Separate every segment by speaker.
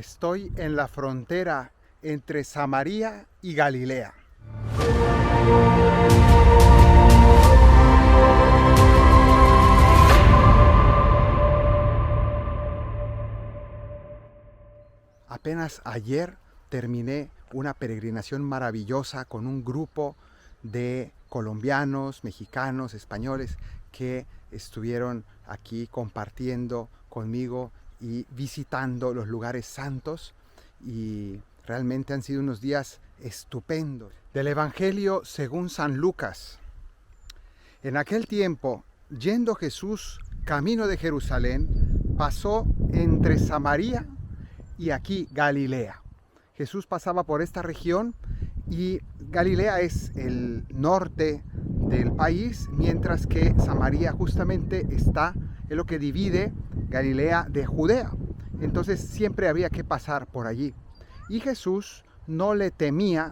Speaker 1: Estoy en la frontera entre Samaria y Galilea. Apenas ayer terminé una peregrinación maravillosa con un grupo de colombianos, mexicanos, españoles que estuvieron aquí compartiendo conmigo y visitando los lugares santos, y realmente han sido unos días estupendos. Del Evangelio según San Lucas. En aquel tiempo, yendo Jesús camino de Jerusalén, pasó entre Samaria y aquí Galilea. Jesús pasaba por esta región y Galilea es el norte del país, mientras que Samaria justamente está en lo que divide Galilea de Judea. Entonces siempre había que pasar por allí. Y Jesús no le tenía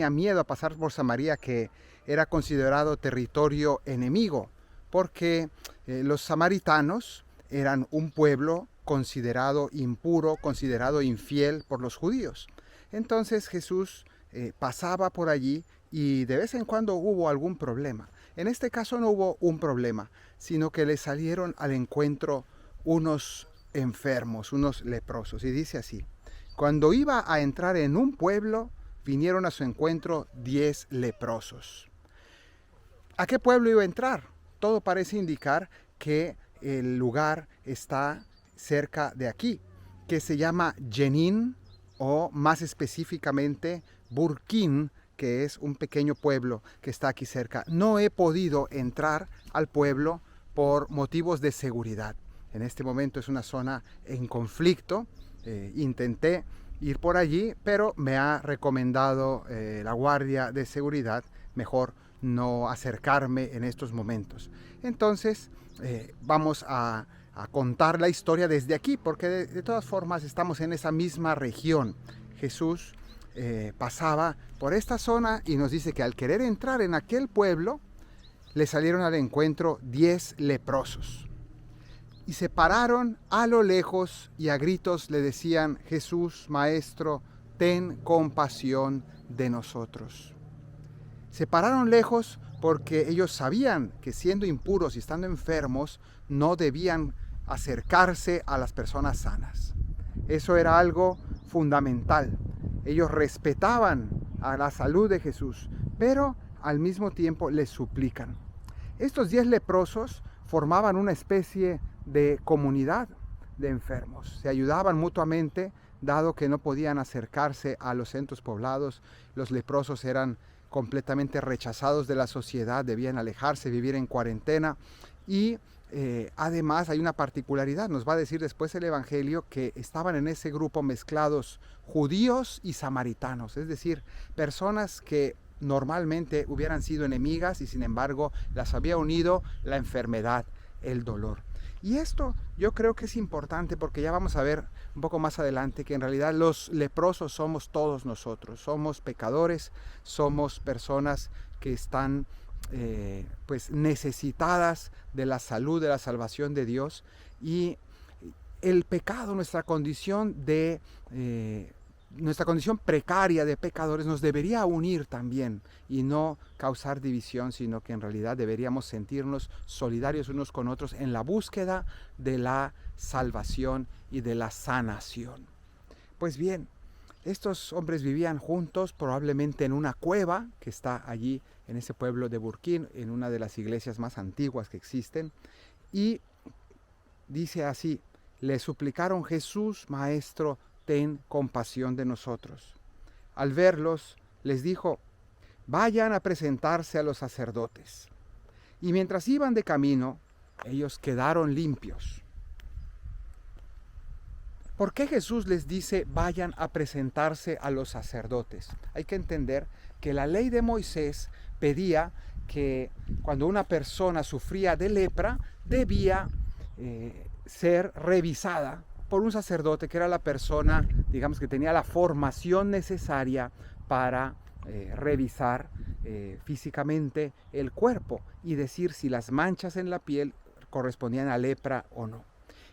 Speaker 1: miedo a pasar por Samaria, que era considerado territorio enemigo, porque los samaritanos eran un pueblo considerado impuro, considerado infiel por los judíos. Entonces Jesús pasaba por allí y de vez en cuando hubo algún problema. En este caso no hubo un problema, sino que le salieron al encuentro unos enfermos, unos leprosos. Y dice así: cuando iba a entrar en un pueblo, vinieron a su encuentro 10 leprosos. ¿A qué pueblo iba a entrar? Todo parece indicar que el lugar está cerca de aquí, que se llama Jenin, o más específicamente Burkín, que es un pequeño pueblo que está aquí cerca. No he podido entrar al pueblo por motivos de seguridad. En este momento es una zona en conflicto. Intenté ir por allí, pero me ha recomendado la guardia de seguridad mejor no acercarme en estos momentos. Entonces vamos a contar la historia desde aquí, porque de todas formas estamos en esa misma región. Jesús pasaba por esta zona y nos dice que al querer entrar en aquel pueblo, le salieron al encuentro 10 leprosos. Y se pararon a lo lejos y a gritos le decían: Jesús, Maestro, ten compasión de nosotros. Se pararon lejos porque ellos sabían que siendo impuros y estando enfermos, no debían acercarse a las personas sanas. Eso era algo fundamental. Ellos respetaban a la salud de Jesús, pero al mismo tiempo les suplican. Estos 10 leprosos formaban una especie de comunidad de enfermos. Se ayudaban mutuamente, dado que no podían acercarse a los centros poblados. Los leprosos eran completamente rechazados de la sociedad, debían alejarse, vivir en cuarentena. Y además hay una particularidad, nos va a decir después el Evangelio, que estaban en ese grupo mezclados judíos y samaritanos, es decir, personas que normalmente hubieran sido enemigas y sin embargo las había unido la enfermedad, el dolor. Y esto yo creo que es importante, porque ya vamos a ver un poco más adelante que en realidad los leprosos somos todos nosotros. Somos pecadores, somos personas que están pues necesitadas de la salud, de la salvación de Dios. Y el pecado, nuestra condición precaria de pecadores, nos debería unir también y no causar división, sino que en realidad deberíamos sentirnos solidarios unos con otros en la búsqueda de la salvación y de la sanación. Pues bien, estos hombres vivían juntos, probablemente en una cueva que está allí en ese pueblo de Burkín, en una de las iglesias más antiguas que existen, y dice así: le suplicaron: Jesús, Maestro, ten compasión de nosotros. Al verlos, les dijo: vayan a presentarse a los sacerdotes. Y mientras iban de camino, ellos quedaron limpios. ¿Por qué Jesús les dice vayan a presentarse a los sacerdotes? Hay que entender que la ley de Moisés pedía que cuando una persona sufría de lepra, debía ser revisada por un sacerdote, que era la persona, digamos, que tenía la formación necesaria para revisar físicamente el cuerpo y decir si las manchas en la piel correspondían a lepra o no.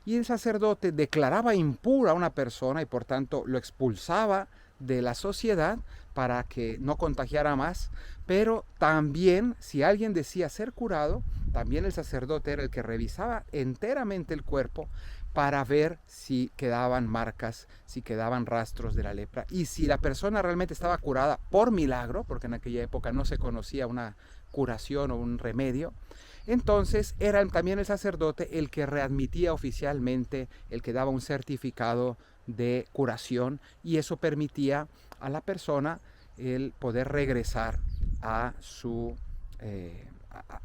Speaker 1: Y el sacerdote declaraba impura a una persona y por tanto lo expulsaba de la sociedad para que no contagiara más, pero también si alguien decía ser curado, también el sacerdote era el que revisaba enteramente el cuerpo para ver si quedaban marcas, si quedaban rastros de la lepra. Y si la persona realmente estaba curada por milagro, porque en aquella época no se conocía una curación o un remedio, entonces era también el sacerdote el que readmitía oficialmente, el que daba un certificado de curación, y eso permitía a la persona el poder regresar a su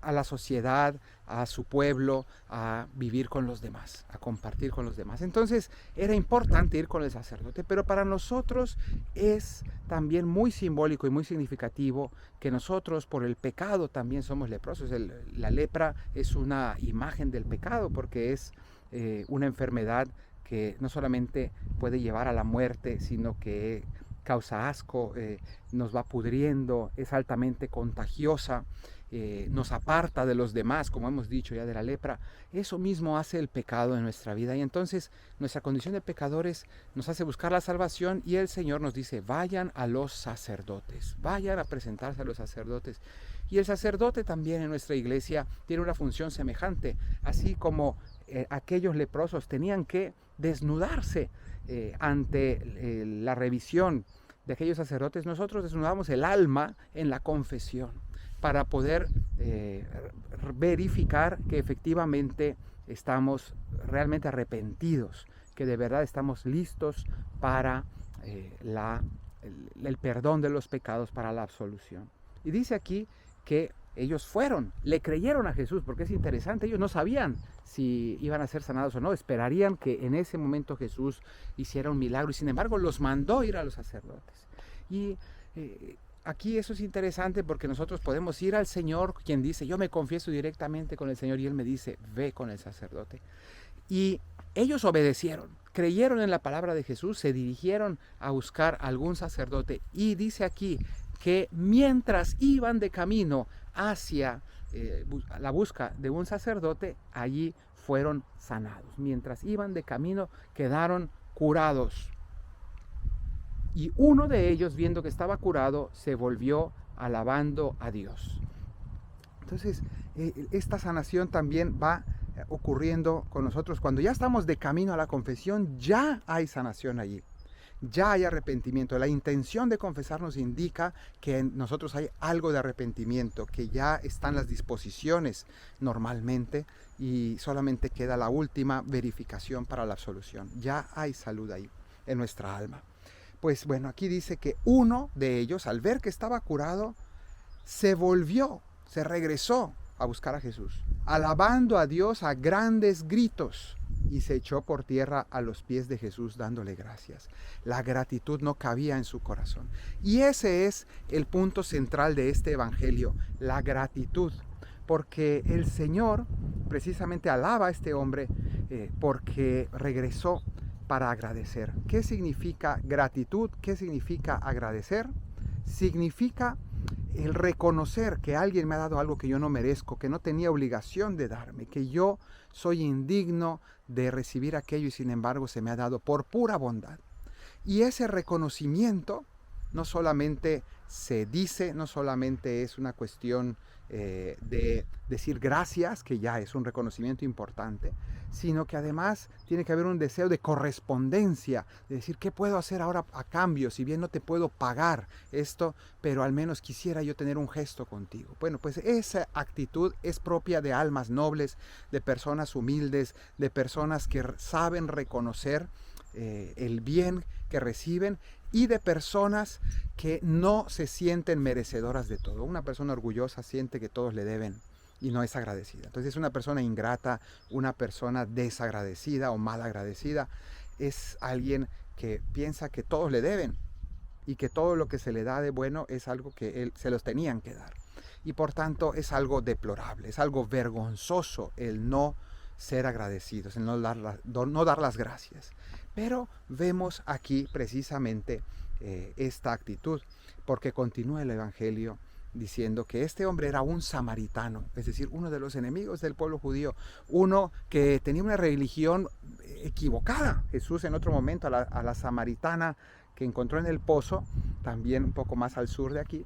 Speaker 1: a la sociedad, a su pueblo, a vivir con los demás, a compartir con los demás. Entonces era importante ir con el sacerdote, pero para nosotros es también muy simbólico y muy significativo que nosotros por el pecado también somos leprosos. La lepra es una imagen del pecado porque es una enfermedad que no solamente puede llevar a la muerte, sino que causa asco, nos va pudriendo, es altamente contagiosa, nos aparta de los demás, como hemos dicho ya de la lepra. Eso mismo hace el pecado en nuestra vida, y entonces nuestra condición de pecadores nos hace buscar la salvación, y el Señor nos dice: vayan a los sacerdotes, vayan a presentarse a los sacerdotes. Y el sacerdote también en nuestra iglesia tiene una función semejante, así como aquellos leprosos tenían que desnudarse ante la revisión de aquellos sacerdotes. Nosotros desnudamos el alma en la confesión para poder verificar que efectivamente estamos realmente arrepentidos, que de verdad estamos listos para el perdón de los pecados, para la absolución. Y dice aquí que ellos le creyeron a Jesús, porque es interesante, ellos no sabían si iban a ser sanados o no, esperarían que en ese momento Jesús hiciera un milagro, y sin embargo los mandó ir a los sacerdotes. Y aquí eso es interesante porque nosotros podemos ir al Señor, quien dice: yo me confieso directamente con el Señor, y Él me dice: ve con el sacerdote. Y ellos obedecieron, creyeron en la palabra de Jesús, se dirigieron a buscar algún sacerdote, y dice aquí que mientras iban de camino hacia la busca de un sacerdote, allí fueron sanados. Mientras iban de camino quedaron curados. Y uno de ellos, viendo que estaba curado, se volvió alabando a Dios. Entonces, esta sanación también va ocurriendo con nosotros. Cuando ya estamos de camino a la confesión, ya hay sanación allí. Ya hay arrepentimiento. La intención de confesar nos indica que en nosotros hay algo de arrepentimiento, que ya están las disposiciones normalmente, y solamente queda la última verificación para la absolución. Ya hay salud ahí en nuestra alma. Pues bueno, aquí dice que uno de ellos, al ver que estaba curado, se regresó a buscar a Jesús, alabando a Dios a grandes gritos, y se echó por tierra a los pies de Jesús dándole gracias. La gratitud no cabía en su corazón. Y ese es el punto central de este evangelio, la gratitud. Porque el Señor precisamente alaba a este hombre porque regresó para agradecer. ¿Qué significa gratitud? ¿Qué significa agradecer? Significa el reconocer que alguien me ha dado algo que yo no merezco, que no tenía obligación de darme, que yo soy indigno de recibir aquello, y sin embargo se me ha dado por pura bondad. Y ese reconocimiento no solamente se dice, no solamente es una cuestión de decir gracias, que ya es un reconocimiento importante, sino que además tiene que haber un deseo de correspondencia, de decir: ¿qué puedo hacer ahora a cambio? Si bien no te puedo pagar esto, pero al menos quisiera yo tener un gesto contigo. Bueno, pues esa actitud es propia de almas nobles, de personas humildes, de personas que saben reconocer el bien que reciben, y de personas que no se sienten merecedoras de todo. Una persona orgullosa siente que todos le deben y no es agradecida. Entonces es una persona ingrata, una persona desagradecida o mal agradecida. Es alguien que piensa que todos le deben y que todo lo que se le da de bueno es algo que se los tenían que dar. Y por tanto es algo deplorable, es algo vergonzoso el no ser agradecidos, el no dar las gracias. Pero vemos aquí precisamente esta actitud, porque continúa el Evangelio diciendo que este hombre era un samaritano, es decir, uno de los enemigos del pueblo judío, uno que tenía una religión equivocada. Jesús en otro momento a la samaritana que encontró en el pozo, también un poco más al sur de aquí,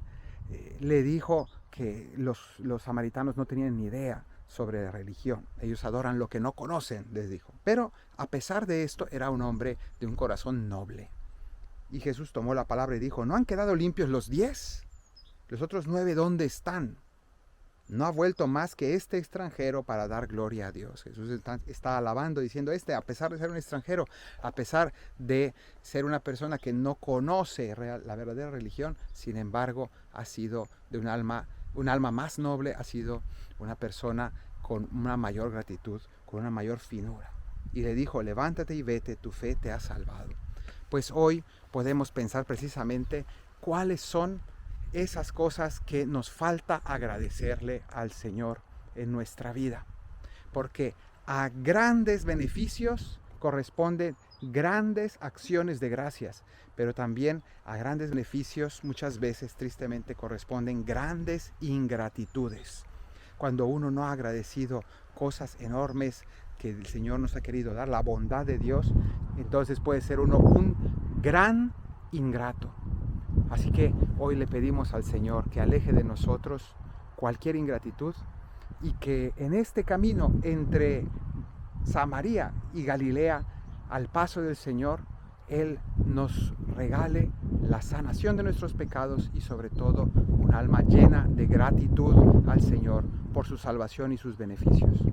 Speaker 1: le dijo que los samaritanos no tenían ni idea sobre la religión. Ellos adoran lo que no conocen, les dijo. Pero a pesar de esto, era un hombre de un corazón noble. Y Jesús tomó la palabra y dijo, ¿no han quedado limpios los 10? ¿Los otros 9 dónde están? No ha vuelto más que este extranjero para dar gloria a Dios. Jesús está alabando, diciendo, a pesar de ser un extranjero, a pesar de ser una persona que no conoce la verdadera religión, sin embargo, ha sido de un alma más noble, ha sido una persona con una mayor gratitud, con una mayor finura. Y le dijo, levántate y vete, tu fe te ha salvado. Pues hoy podemos pensar precisamente cuáles son esas cosas que nos falta agradecerle al Señor en nuestra vida. Porque a grandes beneficios corresponden grandes acciones de gracias, pero también a grandes beneficios muchas veces tristemente corresponden grandes ingratitudes. Cuando uno no ha agradecido cosas enormes que el Señor nos ha querido dar, la bondad de Dios, entonces puede ser uno un gran ingrato. Así que hoy le pedimos al Señor que aleje de nosotros cualquier ingratitud y que en este camino entre Samaria y Galilea, al paso del Señor, Él nos regale la sanación de nuestros pecados y sobre todo un alma llena de gratitud al Señor por su salvación y sus beneficios.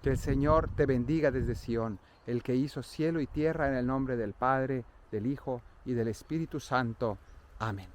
Speaker 1: Que el Señor te bendiga desde Sión, el que hizo cielo y tierra, en el nombre del Padre, del Hijo y del Espíritu Santo. Amén.